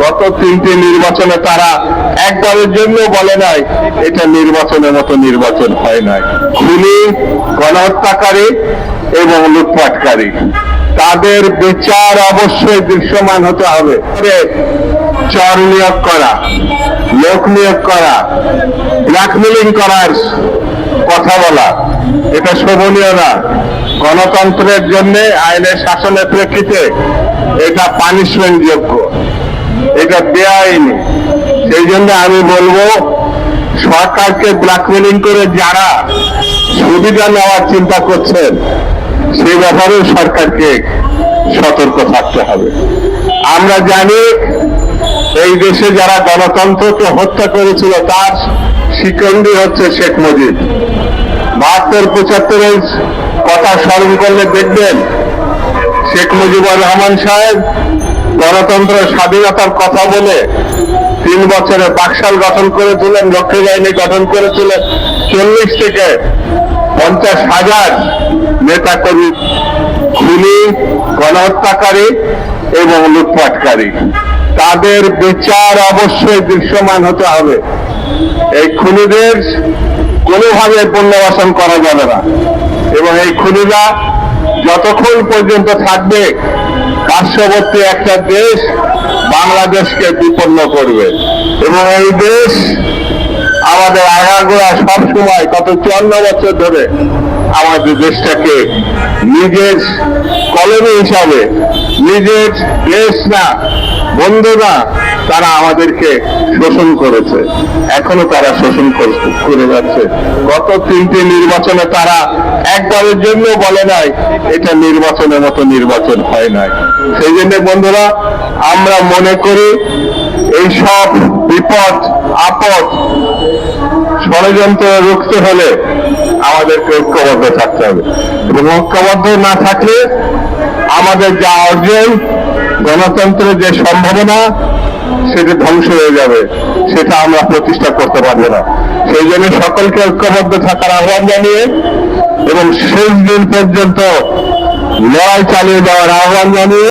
গত তিনটি নির্বাচনে তারা একবারের জন্য বলে নাই এটা নির্বাচনের মতো নির্বাচন হয় নাই। খুনি, গণহত্যাকারী এবং লুটপাটকারী তাদের বিচার অবশ্যই দৃশ্যমান হতে হবে। চর নিয়োগ করা, লোক নিয়োগ করা, ব্ল্যাকমেলিং করার কথা বলা, এটা শোভনীয় না। গণতন্ত্রের জন্য আইনের শাসনের প্রেক্ষিতে এটা পানিশমেন্ট যোগ্য, এটা বেআইনি। সেই জন্য আমি বলবো সরকারকে ব্ল্যাকমেলিং করে যারা সুবিধা নেওয়ার চিন্তা করছেন সেই ব্যাপারেও সরকারকে সতর্ক থাকতে হবে। আমরা জানি এই দেশে যারা গণতন্ত্রকে হত্যা করেছিল তার শিকন্ডি হচ্ছে শেখ মুজিব। ৭২-৭৫-এর কথা স্মরণ করলে দেখবেন শেখ মুজিবুর রহমান সাহেব গণতন্ত্র স্বাধীনতার কথা বলে ৩ বছরে বাকশাল গঠন করেছিলেন, রক্ষী বাহিনী গঠন করেছিলেন, ৪০ থেকে ৫০,০০০ নেতাকর্মী খুনি, গণহত্যাকারী এবং লুটপাটকারী তাদের বিচার অবশ্যই দৃশ্যমান হতে হবে। এই খুনিদের কোনোভাবে পুনর্বাসন করা যাবে না এবং এই খুনিরা যতক্ষণ পর্যন্ত থাকবে পার্শ্ববর্তী একটা দেশ বাংলাদেশকে বিপন্ন করবে এবং এই দেশ আমাদের আগাগোড়া সবসময় গত ৫৪ বছর ধরে আমাদের দেশটাকে নিজের কলোনি হিসাবে, নিজের দেশ না, বন্ধু না, তারা আমাদেরকে শোষণ করেছে, এখনো তারা শোষণ করে যাচ্ছে। গত তিনটি নির্বাচনে তারা একবারের জন্য বলে নাই এটা নির্বাচনের মতো নির্বাচন হয় নাই। সেই জন্য বন্ধুরা আমরা মনে করি এইসব বিপদ আপদ ষড়যন্ত্র রুখতে হলে আমাদেরকে ঐক্যবদ্ধ থাকতে হবে এবং ঐক্যবদ্ধ না থাকলে আমাদের যা অর্জন, গণতন্ত্রের যে সম্ভাবনা সেটা ধ্বংস হয়ে যাবে, সেটা আমরা প্রতিষ্ঠা করতে পারবো না। সেই জন্য সকলকে ঐক্যবদ্ধ থাকার আহ্বান জানিয়ে এবং শেষ দিন পর্যন্ত লড়াই চালিয়ে যাওয়ার আহ্বান জানিয়ে